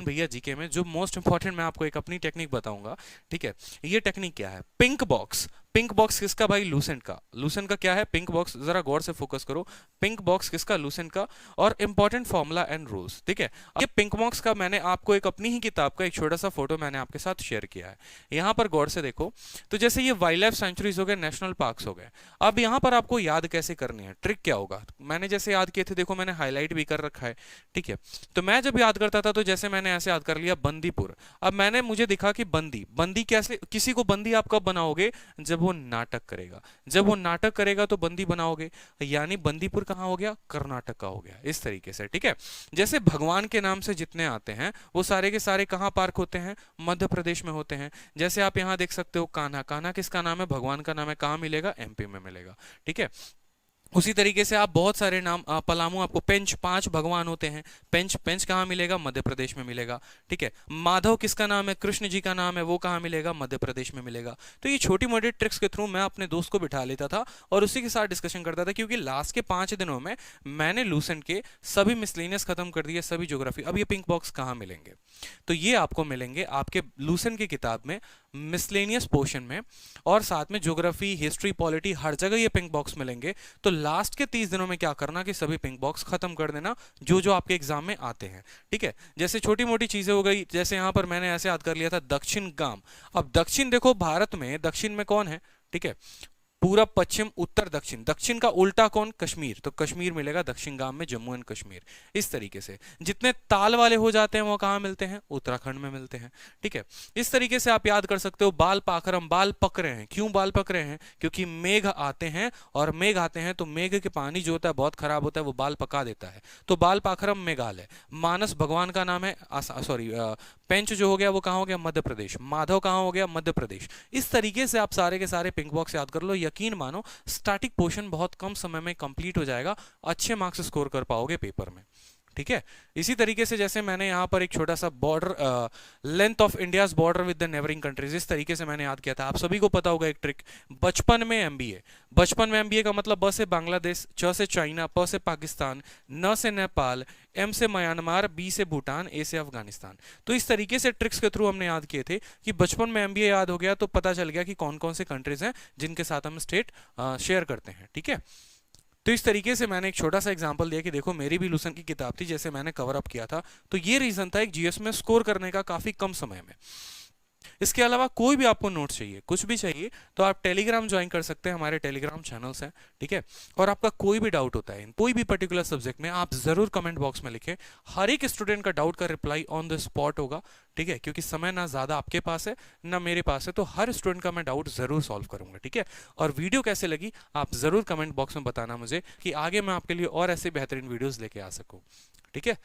भैया जीके में जो मोस्ट इंपॉर्टेंट मैं आपको एक अपनी टेक्निक बताऊंगा, ठीक है। ये टेक्निक क्या है, पिंक बॉक्स। पिंक बॉक्स किसका भाई, लूसेंट का। लूसेंट का क्या है, पिंक बॉक्स, जरा गौर से फोकस करो। पिंक बॉक्स किसका, लूसेंट का। और इंपॉर्टेंट फॉर्मूला एंड रूल्स, ठीक है। ये पिंक बॉक्स का मैंने आपको एक अपनी ही किताब का एक छोटा सा फोटो मैंने आपके साथ शेयर किया है। यहाँ पर गौर से देखो, तो जैसे ये वाइल्ड लाइफ सेंचुरीज हो गए, नेशनल पार्क्स हो गए। अब यहाँ पर आपको याद कैसे करनी है, ट्रिक क्या होगा, मैंने जैसे याद किए थे, देखो मैंने हाईलाइट भी कर रखा है, ठीक है। तो मैं जब याद करता था तो जैसे मैंने ऐसे याद कर लिया बंदीपुर। अब मैंने मुझे दिखा कि बंदी, बंदी कैसे, किसी को बंदी आप कब बनाओगे, जब वो नाटक करेगा। जब वो नाटक करेगा तो बंदी बनाओगे, यानी बंदीपुर कहाँ हो गया, कर्नाटक का हो गया, इस तरीके से, ठीक है। जैसे भगवान के नाम से जितने आते हैं वो सारे के सारे कहाँ पार्क होते हैं, मध्य प्रदेश में होते हैं। जैसे आप यहाँ देख सकते हो कान्हा, कान्हा किसका नाम है, भगवान का नाम है, कहाँ मिलेगा, एमपी में मिलेगा, ठीक है। उसी तरीके से आप बहुत सारे नाम, पलामू, आपको पेंच, 5 भगवान होते हैं, पेंच, पेंच कहाँ मिलेगा, मध्य प्रदेश में मिलेगा, ठीक है। माधव किसका नाम है, कृष्ण जी का नाम है, वो कहाँ मिलेगा, मध्य प्रदेश में मिलेगा। तो ये छोटी मोटी ट्रिक्स के थ्रू मैं अपने दोस्त को बिठा लेता था और उसी के साथ डिस्कशन करता था, क्योंकि लास्ट के 5 दिनों में मैंने लूसेंट के सभी मिसलेनियस खत्म कर दिए, सभी ज्योग्राफी। अब ये पिंक बॉक्स कहाँ मिलेंगे, तो ये आपको मिलेंगे आपके लूसेंट की किताब में, मिसलेनियस पोर्शन में, और साथ में ज्योग्राफी, हिस्ट्री, पॉलिटी, हर जगह ये पिंक बॉक्स मिलेंगे। तो लास्ट के 30 दिनों में क्या करना कि सभी पिंक बॉक्स खत्म कर देना जो जो आपके एग्जाम में आते हैं, ठीक है। जैसे छोटी मोटी चीजें हो गई, जैसे यहां पर मैंने ऐसे याद कर लिया था दक्षिण गाम। अब दक्षिण देखो, भारत में दक्षिण में कौन है, ठीक है, पूरा, पश्चिम, उत्तर, दक्षिण। दक्षिण का उल्टा कौन, कश्मीर, तो कश्मीर मिलेगा दक्षिण गाम में, जम्मू एंड कश्मीर। इस तरीके से जितने ताल वाले हो जाते हैं वो कहाँ मिलते हैं, उत्तराखंड में मिलते हैं, ठीक है। इस तरीके से आप याद कर सकते हो। बाल पाखरम, बाल पक रहे हैं, क्यों बाल पक रहे हैं, क्योंकि मेघ आते हैं, और मेघ आते हैं तो मेघ के पानी जो होता है बहुत खराब होता है, वो बाल पका देता है, तो बाल पाखरम मेघालय। मानस भगवान का नाम है, सॉरी, पेंच जो हो गया वो कहाँ हो गया, मध्य प्रदेश। माधव कहाँ हो गया, मध्य प्रदेश। इस तरीके से आप सारे के सारे पिंक बॉक्स याद कर लो। यकीन मानो स्टैटिक पोर्शन बहुत कम समय में कंप्लीट हो जाएगा, अच्छे मार्क्स स्कोर कर पाओगे पेपर में, ठीक है। इसी तरीके से जैसे मैंने यहाँ पर एक छोटा सा border, length of India's border with the neighbouring countries, इस तरीके से मैंने याद किया था। आप सभी को पता होगा एक ट्रिक, बचपन में एमबीए। बचपन में एमबीए का मतलब ब से बांग्लादेश, च से चाइना, प से पाकिस्तान, न से नेपाल, एम से म्यांमार, बी से भूटान, ए से अफगानिस्तान। तो इस तरीके से ट्रिक्स के थ्रू हमने याद किए थे कि बचपन में एमबीए याद हो गया तो पता चल गया कि कौन कौन से कंट्रीज हैं जिनके साथ हम स्टेट शेयर करते हैं, ठीक है। तो इस तरीके से मैंने एक छोटा सा एग्जांपल दिया कि देखो मेरी भी लूसेंट की किताब थी, जैसे मैंने कवर अप किया था। तो ये रीजन था एक जीएस में स्कोर करने का काफी कम समय में। इसके अलावा कोई भी आपको नोट्स चाहिए, कुछ भी चाहिए, तो आप टेलीग्राम ज्वाइन कर सकते हैं, हमारे टेलीग्राम चैनल्स हैं, ठीक है। और आपका कोई भी डाउट होता है इन कोई भी पर्टिकुलर सब्जेक्ट में, आप जरूर कमेंट बॉक्स में लिखें। हर एक स्टूडेंट का डाउट का रिप्लाई ऑन द स्पॉट होगा, ठीक है, क्योंकि समय ना ज़्यादा आपके पास है ना मेरे पास है, तो हर स्टूडेंट का मैं डाउट ज़रूर सॉल्व करूंगा, ठीक है। और वीडियो कैसे लगी आप ज़रूर कमेंट बॉक्स में बताना मुझे, कि आगे मैं आपके लिए और ऐसे बेहतरीन वीडियोज़ लेके आ सकूँ, ठीक है।